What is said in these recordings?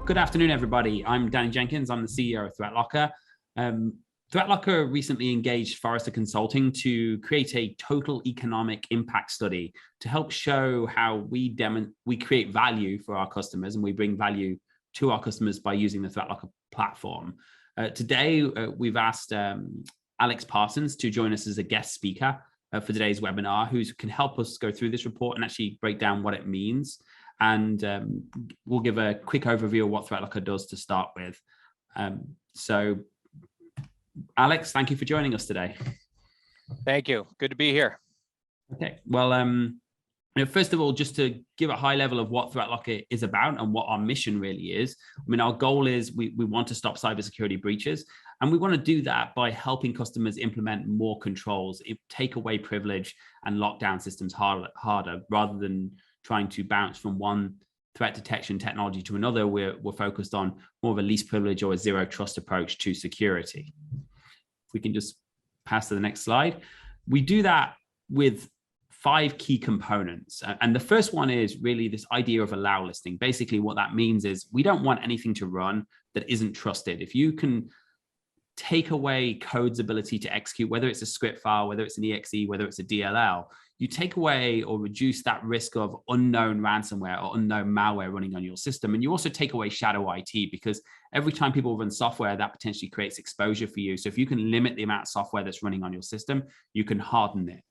Good afternoon, everybody. I'm Danny Jenkins. I'm the CEO of ThreatLocker. ThreatLocker recently engaged Forrester Consulting to create a total economic impact study to help show how we create value for our customers and we bring value to our customers by using the ThreatLocker platform. Today, we've asked Alex Parsons to join us as a guest speaker for today's webinar, who can help us go through this report and actually break down what it means. And we'll give a quick overview of what ThreatLocker does to start with. So, Alex, thank you for joining us today. Thank you. Good to be here. Okay. Well, first of all, just to give a high level of what ThreatLocker is about and what our mission really is. I mean, our goal is we want to stop cybersecurity breaches, and we want to do that by helping customers implement more controls, take away privilege, and lock down systems harder rather than trying to bounce from one threat detection technology to another. We're focused on more of a least privilege or a zero trust approach to security. If we can just pass to the next slide. We do that with 5 key components. And the first one is really this idea of allow listing. Basically, what that means is we don't want anything to run that isn't trusted. If you can take away code's ability to execute, whether it's a script file, whether it's an exe, whether it's a DLL, you take away or reduce that risk of unknown ransomware or unknown malware running on your system. And you also take away shadow IT, because every time people run software, that potentially creates exposure for you. So if you can limit the amount of software that's running on your system, you can harden it.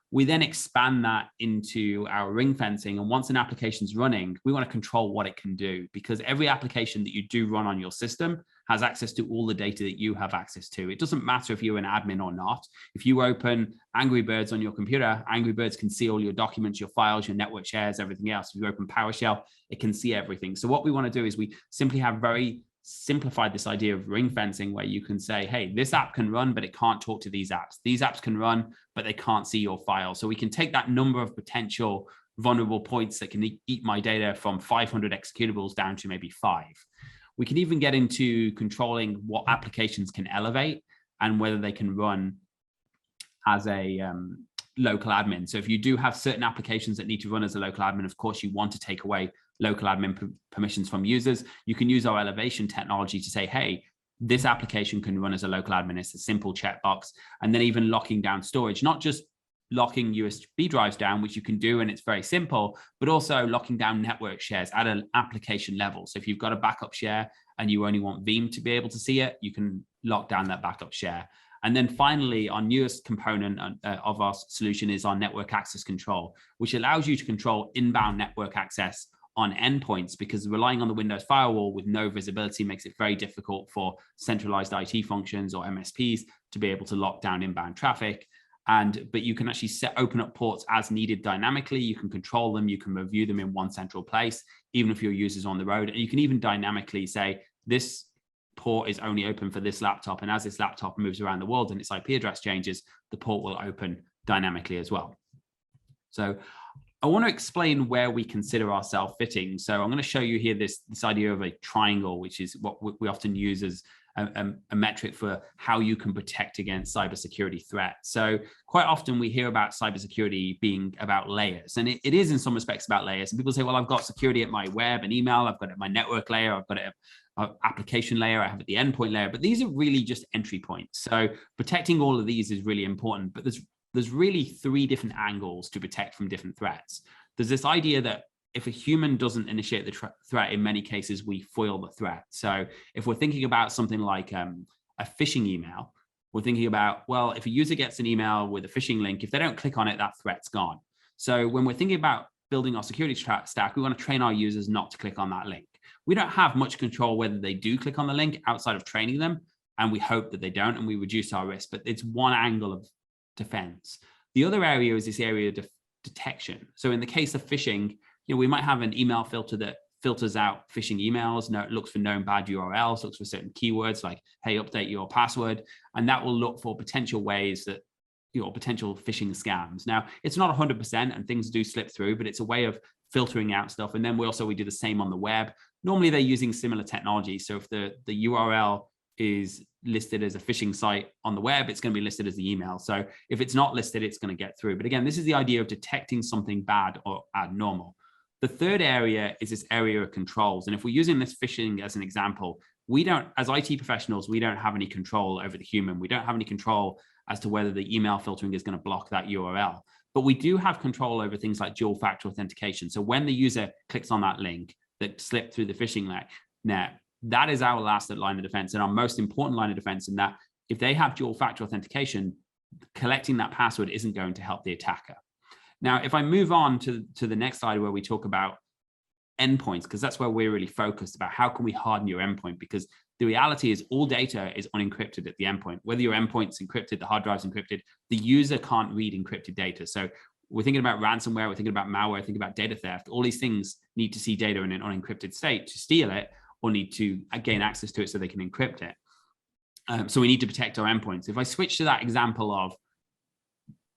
We then expand that into our ring fencing. And once an application's running, we want to control what it can do, because every application that you do run on your system has access to all the data that you have access to. It doesn't matter if you're an admin or not. If you open Angry Birds on your computer, Angry Birds can see all your documents, your files, your network shares, everything else. If you open PowerShell, it can see everything. So what we want to do is we simply have very simplified this idea of ring fencing, where you can say, hey, this app can run, but it can't talk to these apps. These apps can run, but they can't see your file. So we can take that number of potential vulnerable points that can eat my data from 500 executables down to maybe 5. We can even get into controlling what applications can elevate and whether they can run as a local admin. So if you do have certain applications that need to run as a local admin, of course, you want to take away local admin permissions from users. You can use our elevation technology to say, hey, this application can run as a local admin. It's a simple checkbox. And then even locking down storage, not just locking USB drives down, which you can do, and it's very simple, but also locking down network shares at an application level. So if you've got a backup share and you only want Veeam to be able to see it, you can lock down that backup share. And then finally, our newest component of our solution is our network access control, which allows you to control inbound network access on endpoints, because relying on the Windows firewall with no visibility makes it very difficult for centralized IT functions or MSPs to be able to lock down inbound traffic. But you can actually open up ports as needed dynamically. You can control them. You can review them in one central place, even if your user's on the road. And you can even dynamically say, this port is only open for this laptop. And as this laptop moves around the world and its IP address changes, the port will open dynamically as well. So I want to explain where we consider ourselves fitting. So I'm going to show you here this idea of a triangle, which is what we often use as a metric for how you can protect against cybersecurity threats. So quite often we hear about cybersecurity being about layers, and it is in some respects about layers. And people say, well, I've got security at my web and email, I've got it at my network layer, I've got it at application layer, I have it at the endpoint layer, but these are really just entry points. So protecting all of these is really important, but there's really 3 different angles to protect from different threats. There's this idea that if a human doesn't initiate the threat, in many cases, we foil the threat. So if we're thinking about something like a phishing email, we're thinking about, well, if a user gets an email with a phishing link, if they don't click on it, that threat's gone. So when we're thinking about building our security stack, we want to train our users not to click on that link. We don't have much control whether they do click on the link outside of training them, and we hope that they don't, and we reduce our risk, but it's one angle of defense. The other area is this area of detection. So in the case of phishing, we might have an email filter that filters out phishing emails, looks for known bad URLs, looks for certain keywords like, hey, update your password. And that will look for potential ways that, potential phishing scams. Now, it's not 100% and things do slip through, but it's a way of filtering out stuff. And then we do the same on the web. Normally they're using similar technology. So if the URL is listed as a phishing site on the web, it's going to be listed as the email. So if it's not listed, it's going to get through. But again, this is the idea of detecting something bad or abnormal. The third area is this area of controls. And if we're using this phishing as an example, we don't, as IT professionals, we don't have any control over the human. We don't have any control as to whether the email filtering is going to block that URL. But we do have control over things like dual factor authentication. So when the user clicks on that link that slipped through the phishing net, that is our last line of defense and our most important line of defense, in that if they have dual factor authentication, collecting that password isn't going to help the attacker. Now, if I move on to the next slide where we talk about endpoints, because that's where we're really focused about how can we harden your endpoint, because the reality is all data is unencrypted at the endpoint. Whether your endpoint's encrypted, the hard drive's encrypted, the user can't read encrypted data. So we're thinking about ransomware, we're thinking about malware, thinking about data theft. All these things need to see data in an unencrypted state to steal it, or need to gain access to it so they can encrypt it. So we need to protect our endpoints. If I switch to that example of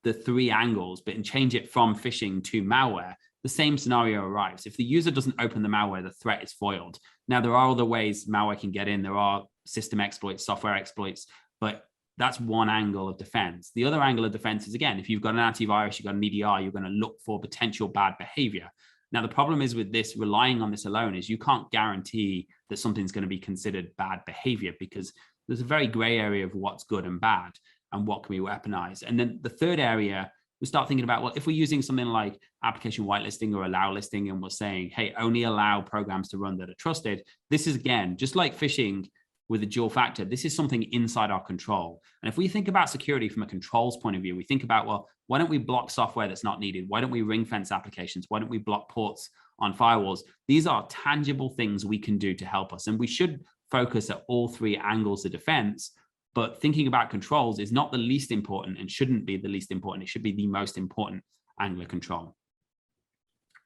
the three angles, but and change it from phishing to malware, the same scenario arrives. If the user doesn't open the malware, the threat is foiled. Now, there are other ways malware can get in. There are system exploits, software exploits, but that's one angle of defense. The other angle of defense is, again, if you've got an antivirus, you've got an EDR, you're going to look for potential bad behavior. Now, the problem is with this, relying on this alone, is you can't guarantee that something's going to be considered bad behavior, because there's a very gray area of what's good and bad and what can be weaponized. And then the third area, we start thinking about, well, if we're using something like application whitelisting or allow listing, and we're saying, hey, only allow programs to run that are trusted. This is, again, just like phishing with a dual factor, this is something inside our control. And if we think about security from a controls point of view, we think about, well, why don't we block software that's not needed? Why don't we ring fence applications? Why don't we block ports on firewalls? These are tangible things we can do to help us. And we should focus at all three angles of defense. But thinking about controls is not the least important and shouldn't be the least important. It should be the most important angle of control.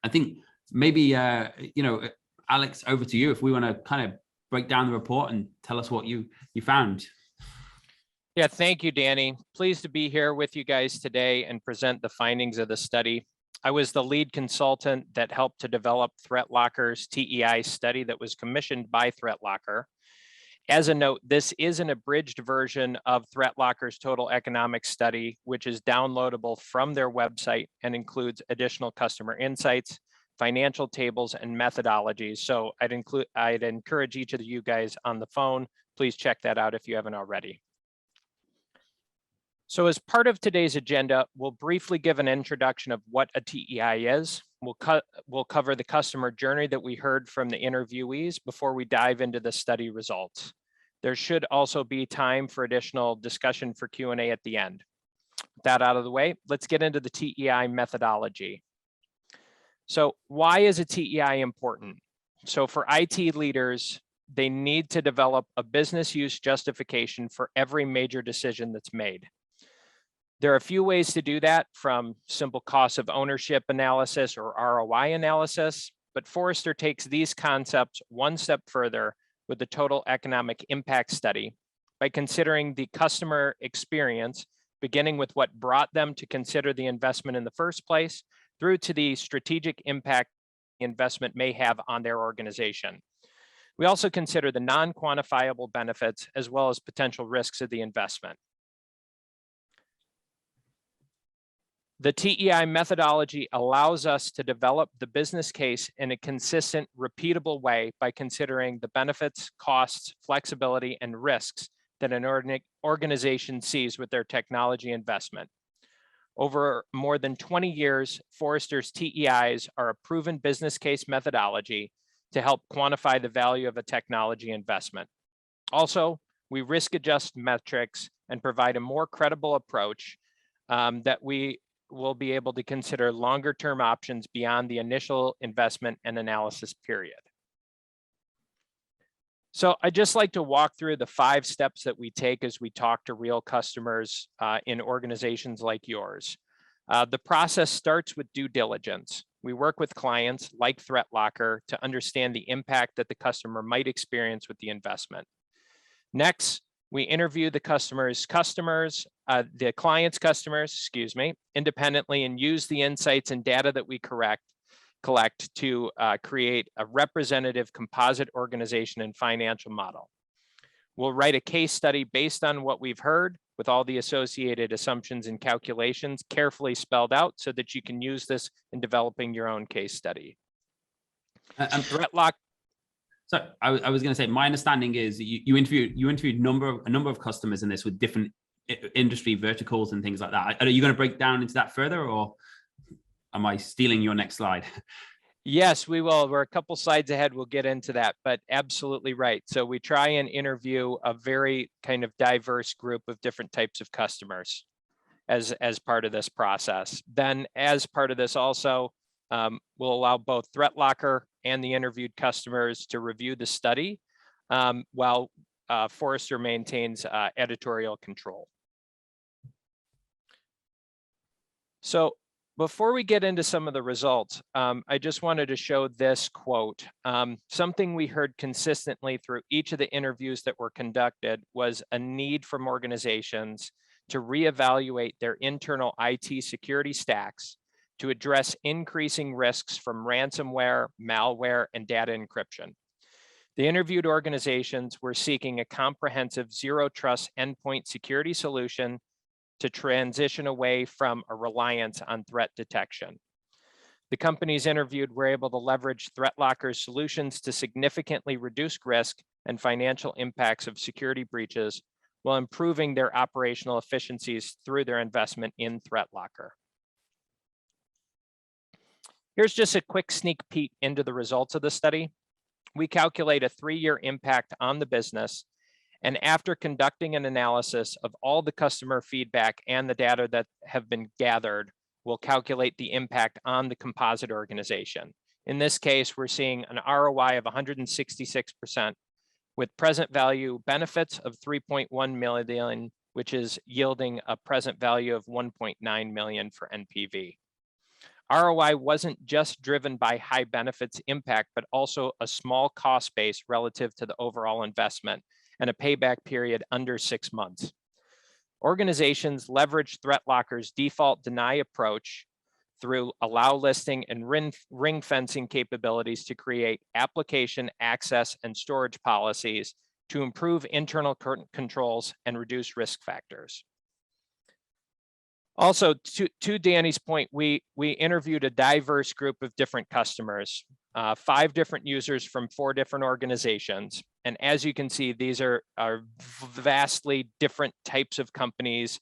I think maybe, Alex, over to you if we want to kind of break down the report and tell us what you found. Yeah, thank you, Danny. Pleased to be here with you guys today and present the findings of the study. I was the lead consultant that helped to develop ThreatLocker's TEI study that was commissioned by ThreatLocker. As a note, this is an abridged version of ThreatLocker's total economic study, which is downloadable from their website and includes additional customer insights, financial tables, and methodologies. So I'd encourage each of you guys on the phone, please check that out if you haven't already. So as part of today's agenda, we'll briefly give an introduction of what a TEI is. We'll cover the customer journey that we heard from the interviewees before we dive into the study results. There should also be time for additional discussion for Q&A at the end. With that out of the way, let's get into the TEI methodology. So why is a TEI important? So for IT leaders, they need to develop a business use justification for every major decision that's made. There are a few ways to do that, from simple cost of ownership analysis or ROI analysis, but Forrester takes these concepts one step further with the total economic impact study by considering the customer experience, beginning with what brought them to consider the investment in the first place, through to the strategic impact the investment may have on their organization. We also consider the non-quantifiable benefits as well as potential risks of the investment. The TEI methodology allows us to develop the business case in a consistent, repeatable way by considering the benefits, costs, flexibility, and risks that an organization sees with their technology investment. Over more than 20 years, Forrester's TEIs are a proven business case methodology to help quantify the value of a technology investment. Also, we risk adjust metrics and provide a more credible approach that we will be able to consider longer term options beyond the initial investment and analysis period. So I'd just like to walk through the 5 steps that we take as we talk to real customers in organizations like yours. The process starts with due diligence. We work with clients like ThreatLocker to understand the impact that the customer might experience with the investment. Next, we interview the client's customers, independently, and use the insights and data that we collect to create a representative composite organization and financial model. We'll write a case study based on what we've heard, with all the associated assumptions and calculations carefully spelled out so that you can use this in developing your own case study. ThreatLocker. So I was going to say, my understanding is you interviewed a number of customers in this with different industry verticals and things like that. Are you going to break down into that further, or am I stealing your next slide? Yes, we will. We're a couple slides ahead. We'll get into that, but absolutely right. So we try and interview a very kind of diverse group of different types of customers as part of this process. Then as part of this also, we'll allow both ThreatLocker and the interviewed customers to review the study while Forrester maintains editorial control. So before we get into some of the results, I just wanted to show this quote. Something we heard consistently through each of the interviews that were conducted was a need from organizations to reevaluate their internal IT security stacks to address increasing risks from ransomware, malware, and data encryption. The interviewed organizations were seeking a comprehensive zero trust endpoint security solution to transition away from a reliance on threat detection. The companies interviewed were able to leverage ThreatLocker's solutions to significantly reduce risk and financial impacts of security breaches while improving their operational efficiencies through their investment in ThreatLocker. Here's just a quick sneak peek into the results of the study. We calculate a 3-year impact on the business, and after conducting an analysis of all the customer feedback and the data that have been gathered, we'll calculate the impact on the composite organization. In this case, we're seeing an ROI of 166% with present value benefits of 3.1 million, which is yielding a present value of 1.9 million for NPV. ROI wasn't just driven by high benefits impact, but also a small cost base relative to the overall investment and a payback period under 6 months. Organizations leverage ThreatLocker's default deny approach through allow listing and ring fencing capabilities to create application access and storage policies to improve internal controls and reduce risk factors. Also, to Danny's point, we interviewed a diverse group of different customers, 5 different users from 4 different organizations. And as you can see, these are vastly different types of companies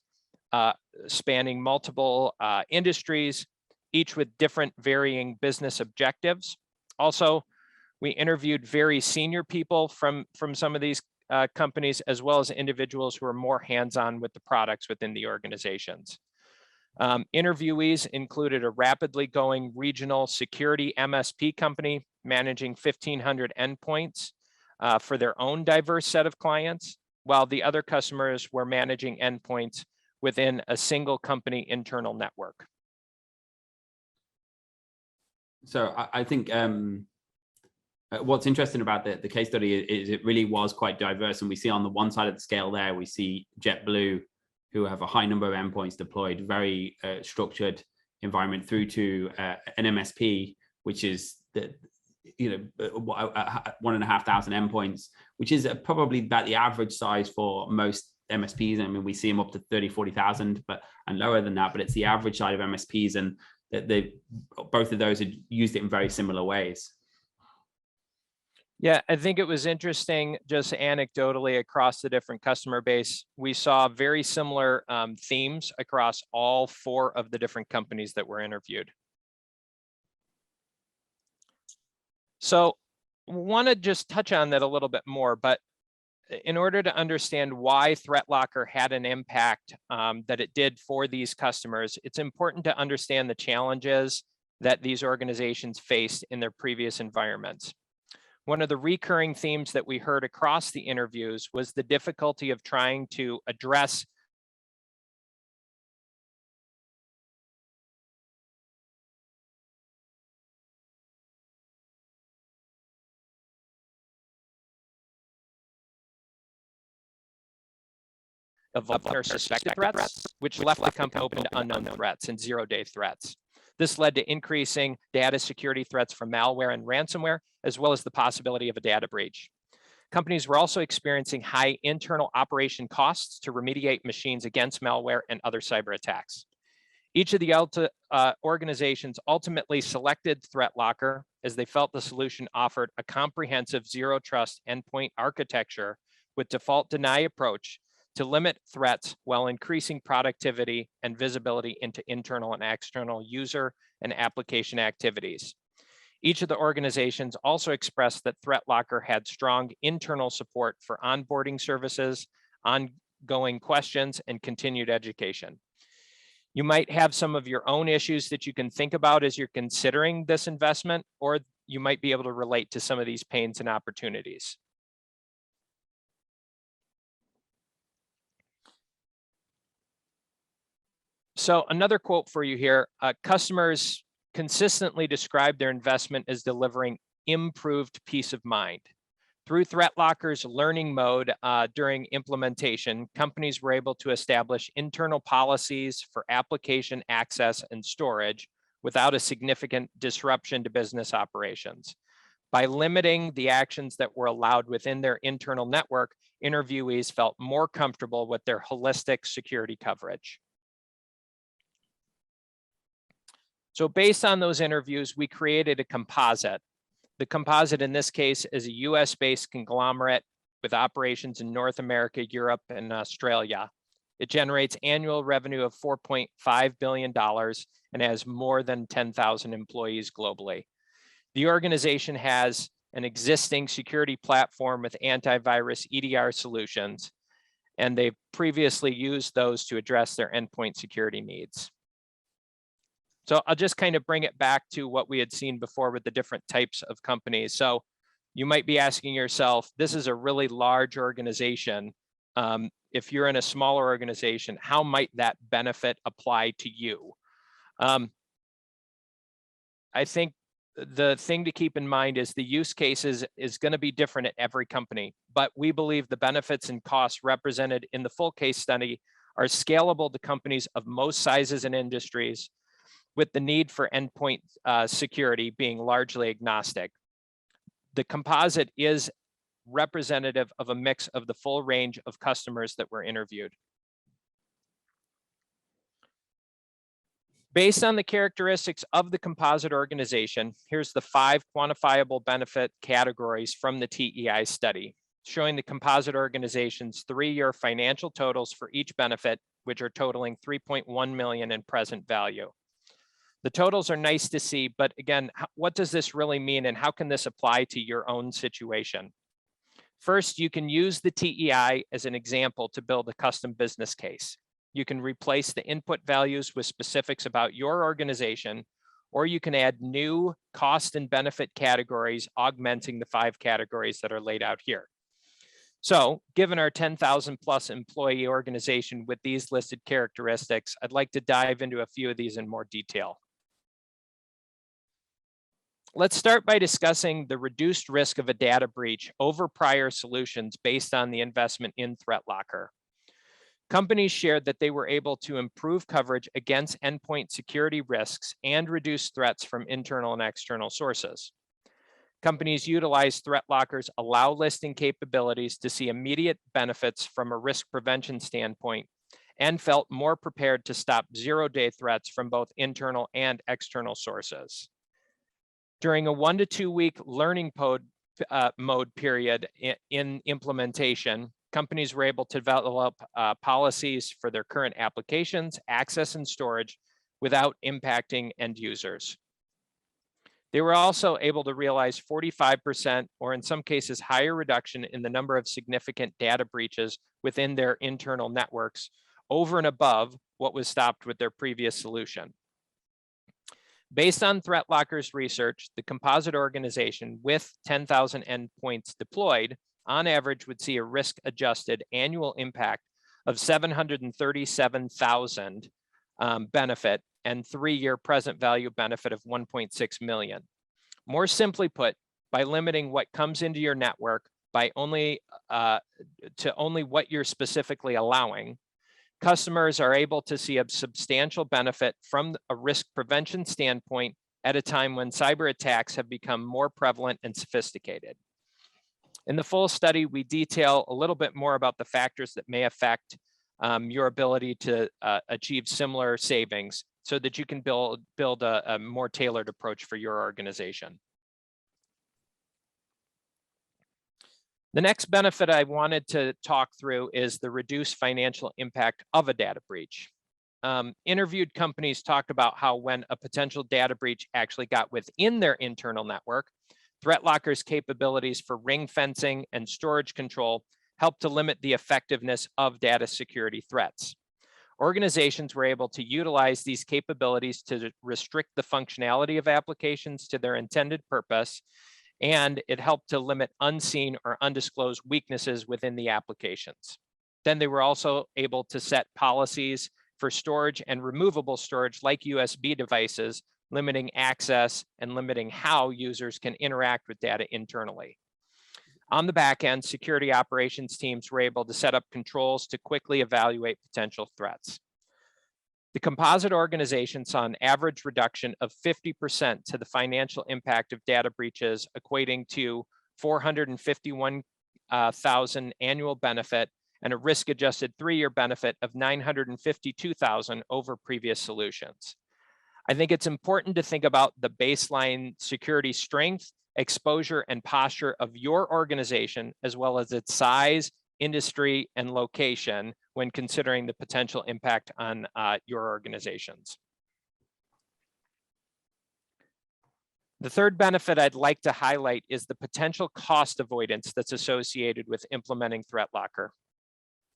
spanning multiple industries, each with different varying business objectives. Also, we interviewed very senior people from some of these companies, as well as individuals who are more hands-on with the products within the organizations. Interviewees included a rapidly growing regional security MSP company managing 1,500 endpoints for their own diverse set of clients, while the other customers were managing endpoints within a single company internal network. So I think what's interesting about the case study is it really was quite diverse. And we see on the one side of the scale there, we see JetBlue, who have a high number of endpoints deployed, very structured environment, through to an MSP, which is 1,500 endpoints, which is probably about the average size for most MSPs. I mean, we see them up to 30, 40,000, and lower than that, but it's the average side of MSPs, and both of those had used it in very similar ways. Yeah, I think it was interesting, just anecdotally across the different customer base, we saw very similar themes across all 4 of the different companies that were interviewed. So want to just touch on that a little bit more, but in order to understand why ThreatLocker had an impact that it did for these customers, it's important to understand the challenges that these organizations faced in their previous environments. One of the recurring themes that we heard across the interviews was the difficulty of trying to address or suspected threats, which left the company open to unknown threats and zero-day threats. This led to increasing data security threats from malware and ransomware, as well as the possibility of a data breach. Companies were also experiencing high internal operation costs to remediate machines against malware and other cyber attacks. Each of the organizations ultimately selected ThreatLocker as they felt the solution offered a comprehensive zero trust endpoint architecture with default deny approach to limit threats while increasing productivity and visibility into internal and external user and application activities. Each of the organizations also expressed that ThreatLocker had strong internal support for onboarding services, ongoing questions, and continued education. You might have some of your own issues that you can think about as you're considering this investment, or you might be able to relate to some of these pains and opportunities. So another quote for you here, customers consistently describe their investment as delivering improved peace of mind. Through ThreatLocker's learning mode during implementation, companies were able to establish internal policies for application access and storage without a significant disruption to business operations. By limiting the actions that were allowed within their internal network, interviewees felt more comfortable with their holistic security coverage. So based on those interviews, we created a composite. The composite in this case is a US-based conglomerate with operations in North America, Europe, and Australia. It generates annual revenue of $4.5 billion and has more than 10,000 employees globally. The organization has an existing security platform with antivirus EDR solutions, and they've previously used those to address their endpoint security needs. So I'll just kind of bring it back to what we had seen before with the different types of companies. So you might be asking yourself, this is a really large organization. If you're in a smaller organization, how might that benefit apply to you? I think the thing to keep in mind is the use cases is going to be different at every company, but we believe the benefits and costs represented in the full case study are scalable to companies of most sizes and industries, with the need for endpoint security being largely agnostic. The composite is representative of a mix of the full range of customers that were interviewed. Based on the characteristics of the composite organization, here's the 5 quantifiable benefit categories from the TEI study, showing the composite organization's 3-year financial totals for each benefit, which are totaling $3.1 million in present value. The totals are nice to see, but again, what does this really mean and how can this apply to your own situation? First, you can use the TEI as an example to build a custom business case. You can replace the input values with specifics about your organization, or you can add new cost and benefit categories, augmenting the 5 categories that are laid out here. So given our 10,000 plus employee organization with these listed characteristics, I'd like to dive into a few of these in more detail. Let's start by discussing the reduced risk of a data breach over prior solutions based on the investment in ThreatLocker. Companies shared that they were able to improve coverage against endpoint security risks and reduce threats from internal and external sources. Companies utilize ThreatLocker's allow listing capabilities to see immediate benefits from a risk prevention standpoint and felt more prepared to stop zero-day threats from both internal and external sources. During a 1 to 2 week learning mode period in implementation, companies were able to develop policies for their current applications, access, and storage without impacting end users. They were also able to realize 45%, or in some cases higher reduction in the number of significant data breaches within their internal networks over and above what was stopped with their previous solution. Based on ThreatLocker's research, the composite organization with 10,000 endpoints deployed on average would see a risk-adjusted annual impact of 737,000 benefit and 3-year present value benefit of 1.6 million. More simply put, by limiting what comes into your network by only what you're specifically allowing, customers are able to see a substantial benefit from a risk prevention standpoint at a time when cyber attacks have become more prevalent and sophisticated. In the full study, we detail a little bit more about the factors that may affect your ability to achieve similar savings, so that you can build a more tailored approach for your organization. The next benefit I wanted to talk through is the reduced financial impact of a data breach. Interviewed companies talked about how when a potential data breach actually got within their internal network, ThreatLocker's capabilities for ring fencing and storage control helped to limit the effectiveness of data security threats. Organizations were able to utilize these capabilities to restrict the functionality of applications to their intended purpose, and it helped to limit unseen or undisclosed weaknesses within the applications. Then they were also able to set policies for storage and removable storage like USB devices, limiting access and limiting how users can interact with data internally. On the back end, security operations teams were able to set up controls to quickly evaluate potential threats. The Composite organization saw an average reduction of 50% to the financial impact of data breaches, equating to $451,000 annual benefit and a risk-adjusted 3-year benefit of $952,000 over previous solutions. I think it's important to think about the baseline security strength, exposure, and posture of your organization, as well as its size, industry, and location when considering the potential impact on your organizations. The third benefit I'd like to highlight is the potential cost avoidance that's associated with implementing ThreatLocker.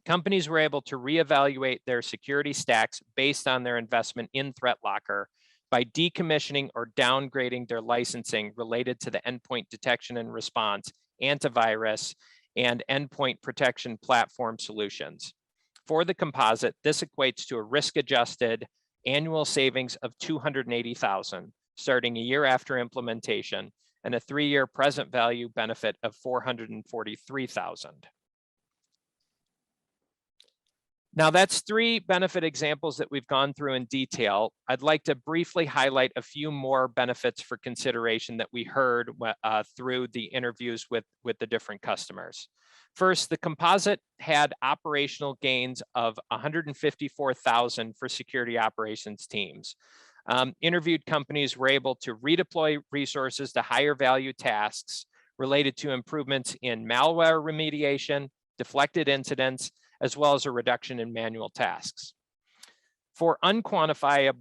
Companies were able to reevaluate their security stacks based on their investment in ThreatLocker by decommissioning or downgrading their licensing related to the endpoint detection and response, antivirus, and endpoint protection platform solutions. For the Composite, this equates to a risk-adjusted annual savings of $280,000, starting a year after implementation, and a 3-year present value benefit of $443,000. Now that's 3 benefit examples that we've gone through in detail. I'd like to briefly highlight a few more benefits for consideration that we heard through the interviews with the different customers. First, the Composite had operational gains of $154,000 for security operations teams. Interviewed companies were able to redeploy resources to higher value tasks related to improvements in malware remediation, deflected incidents, as well as a reduction in manual tasks. For unquantified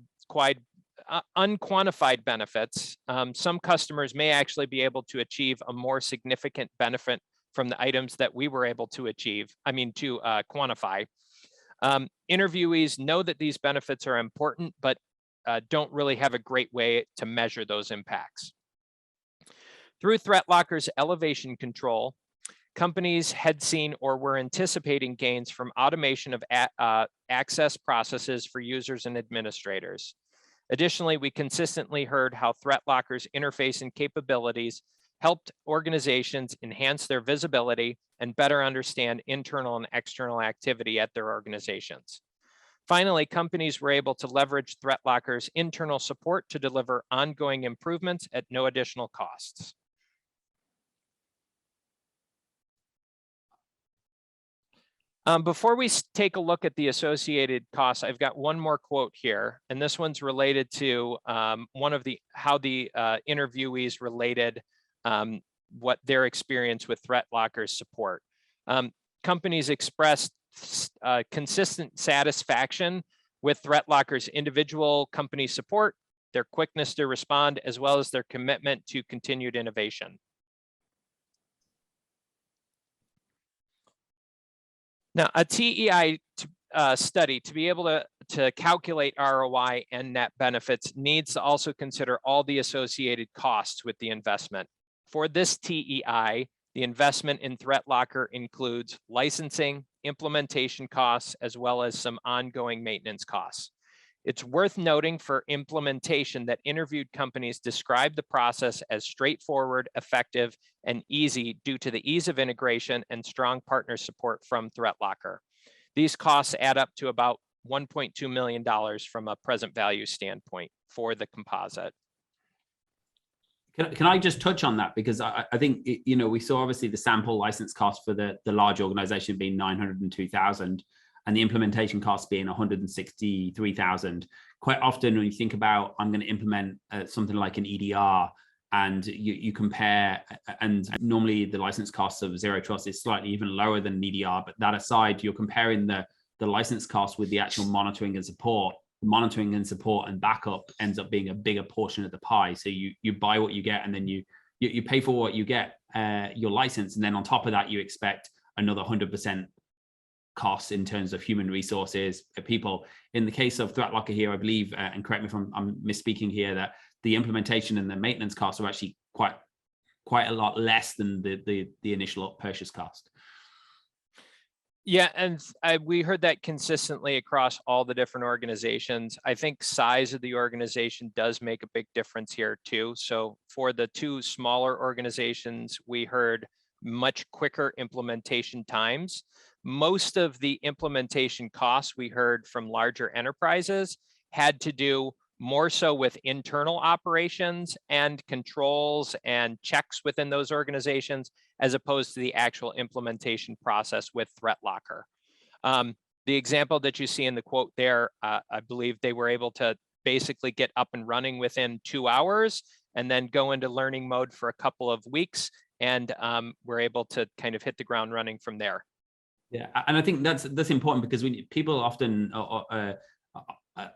benefits, some customers may actually be able to achieve a more significant benefit from the items that we were able to quantify. Interviewees know that these benefits are important, but don't really have a great way to measure those impacts. Through ThreatLocker's elevation control, companies had seen or were anticipating gains from automation of access processes for users and administrators. Additionally, we consistently heard how ThreatLocker's interface and capabilities helped organizations enhance their visibility and better understand internal and external activity at their organizations. Finally, companies were able to leverage ThreatLocker's internal support to deliver ongoing improvements at no additional costs. Before we take a look at the associated costs, I've got one more quote here, and this one's related to how the interviewees related what their experience with ThreatLocker's support. Companies expressed consistent satisfaction with ThreatLocker's individual company support, their quickness to respond, as well as their commitment to continued innovation. Now, a TEI study, to be able to calculate ROI and net benefits, needs to also consider all the associated costs with the investment. For this TEI, the investment in ThreatLocker includes licensing, implementation costs, as well as some ongoing maintenance costs. It's worth noting for implementation that interviewed companies describe the process as straightforward, effective, and easy due to the ease of integration and strong partner support from ThreatLocker. These costs add up to about $1.2 million from a present value standpoint for the Composite. Can I just touch on that? Because I think, we saw obviously the sample license cost for the large organization being $902,000 and the implementation cost being $163,000. quite often when you think about, I'm going to implement something like an EDR, and you compare, and normally the license cost of Zero Trust is slightly even lower than an EDR, but that aside, you're comparing the license cost with the actual monitoring and support. Monitoring and support and backup ends up being a bigger portion of the pie. So you buy what you get, and then you pay for what you get, your license, and then on top of that, you expect another 100% costs in terms of human resources, people. In the case of ThreatLocker here, I believe, and correct me if I'm misspeaking here, that the implementation and the maintenance costs are actually quite a lot less than the initial purchase cost. Yeah, and we heard that consistently across all the different organizations. I think size of the organization does make a big difference here too. So for the two smaller organizations, we heard much quicker implementation times. Most of the implementation costs we heard from larger enterprises had to do more so with internal operations and controls and checks within those organizations, as opposed to the actual implementation process with ThreatLocker. The example that you see in the quote there, I believe they were able to basically get up and running within 2 hours and then go into learning mode for a couple of weeks, and we're able to kind of hit the ground running from there. Yeah, and I think that's important, because people often,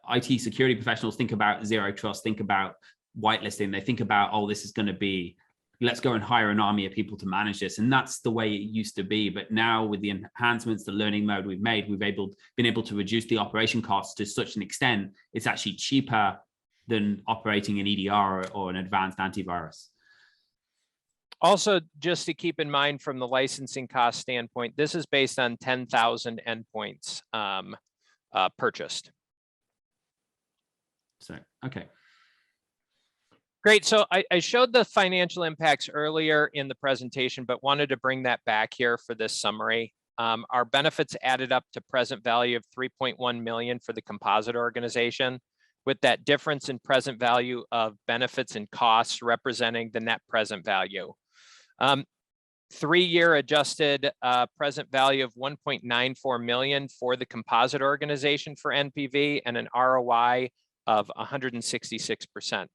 IT security professionals, think about Zero Trust, think about whitelisting, they think about, oh, this is going to be, let's go and hire an army of people to manage this. And that's the way it used to be. But now with the enhancements, the learning mode we've made, we've been able to reduce the operation costs to such an extent, it's actually cheaper than operating an EDR or an advanced antivirus. Also, just to keep in mind from the licensing cost standpoint, this is based on 10,000 endpoints purchased. So, okay. Great. So I showed the financial impacts earlier in the presentation, but wanted to bring that back here for this summary. Our benefits added up to present value of 3.1 million for the Composite organization, with that difference in present value of benefits and costs representing the net present value. 3-year adjusted present value of 1.94 million for the Composite organization for NPV, and an ROI of 166%.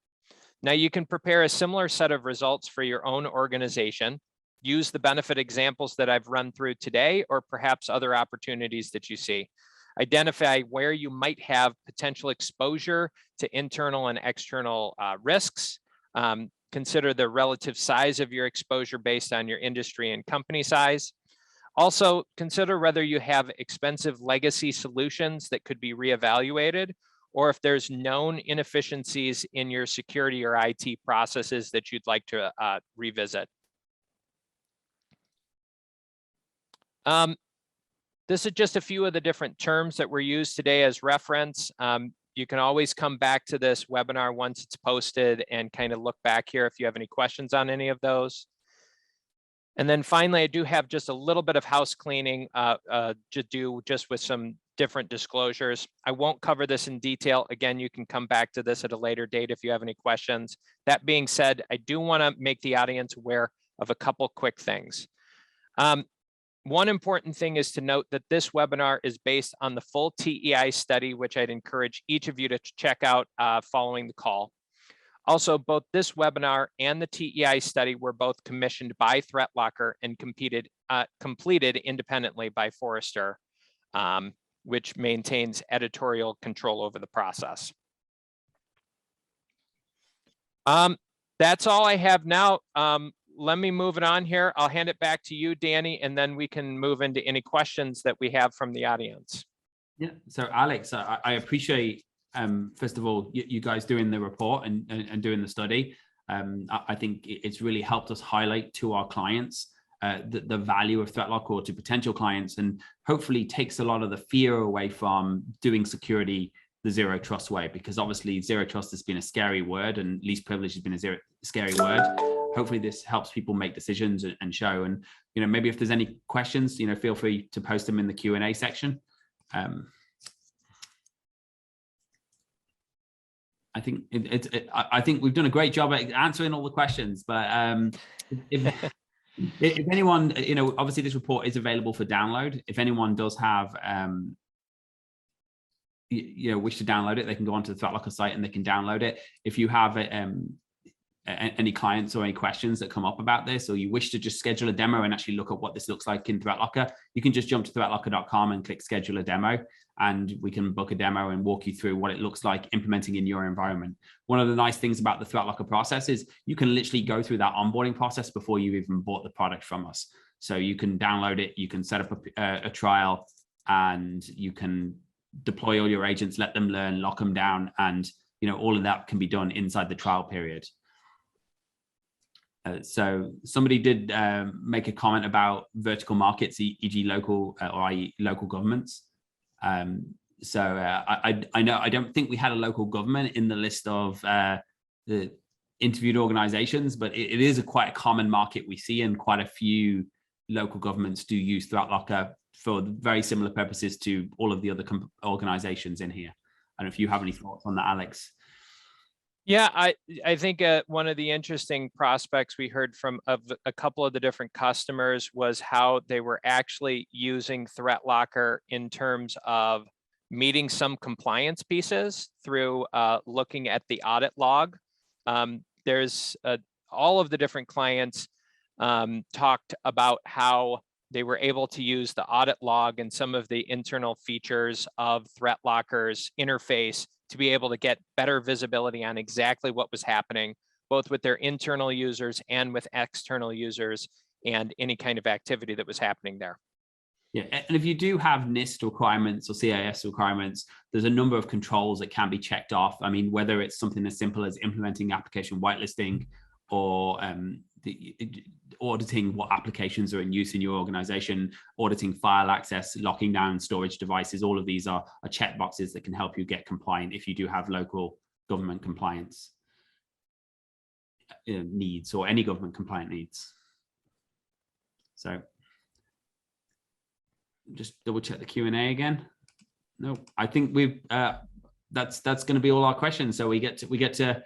Now you can prepare a similar set of results for your own organization, use the benefit examples that I've run through today, or perhaps other opportunities that you see. Identify where you might have potential exposure to internal and external risks. Consider the relative size of your exposure based on your industry and company size. Also, consider whether you have expensive legacy solutions that could be reevaluated, or if there's known inefficiencies in your security or IT processes that you'd like to revisit. This is just a few of the different terms that were used today as reference. You can always come back to this webinar once it's posted and kind of look back here if you have any questions on any of those. And then finally, I do have just a little bit of house cleaning to do just with some different disclosures. I won't cover this in detail. Again, you can come back to this at a later date if you have any questions. That being said, I do want to make the audience aware of a couple quick things. One important thing is to note that this webinar is based on the full TEI study, which I'd encourage each of you to check out following the call. Also, both this webinar and the TEI study were both commissioned by ThreatLocker and completed independently by Forrester, which maintains editorial control over the process. That's all I have now. Let me move it on here. I'll hand it back to you, Danny, and then we can move into any questions that we have from the audience. Yeah, so Alex, I appreciate, first of all, you guys doing the report and doing the study. I think it's really helped us highlight to our clients the value of ThreatLocker, or to potential clients, and hopefully takes a lot of the fear away from doing security the Zero Trust way, because obviously Zero Trust has been a scary word, and least privilege has been a scary word. Hopefully this helps people make decisions and show. And maybe if there's any questions, feel free to post them in the Q&A section. I think I think we've done a great job at answering all the questions, but if anyone, obviously this report is available for download. If anyone does have wish to download it, they can go onto the ThreatLocker site and they can download it. If you have any clients or any questions that come up about this, or you wish to just schedule a demo and actually look at what this looks like in ThreatLocker, you can just jump to threatlocker.com and click schedule a demo, and we can book a demo and walk you through what it looks like implementing in your environment. One of the nice things about the ThreatLocker process is you can literally go through that onboarding process before you even bought the product from us. So you can download it, you can set up a trial, and you can deploy all your agents, let them learn, lock them down, and all of that can be done inside the trial period. So somebody did make a comment about vertical markets, e.g. local or i.e. local governments. I know I don't think we had a local government in the list of the interviewed organizations, but it is quite a common market we see, and quite a few local governments do use ThreatLocker for very similar purposes to all of the other organizations in here. I don't know if you have any thoughts on that, Alex. Yeah, I think one of the interesting prospects we heard from a couple of the different customers was how they were actually using ThreatLocker in terms of meeting some compliance pieces through looking at the audit log. There's all of the different clients talked about how they were able to use the audit log and some of the internal features of ThreatLocker's interface to be able to get better visibility on exactly what was happening, both with their internal users and with external users, and any kind of activity that was happening there. Yeah, and if you do have NIST requirements or CIS requirements, there's a number of controls that can be checked off. I mean, whether it's something as simple as implementing application whitelisting, or auditing what applications are in use in your organization, auditing file access, locking down storage devices, all of these are check boxes that can help you get compliant if you do have local government compliance needs, or any government compliant needs. So just double check the Q&A again. No, I think we've that's going to be all our questions. So we get to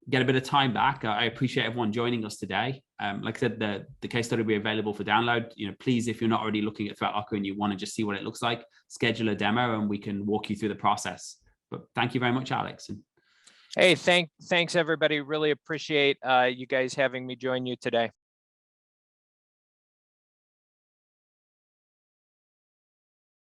get a bit of time back. I appreciate everyone joining us today. Like I said, the case study will be available for download. Please, if you're not already looking at ThreatLocker and you want to just see what it looks like, schedule a demo and we can walk you through the process. But thank you very much, Alex. Hey, thanks everybody. Really appreciate you guys having me join you today.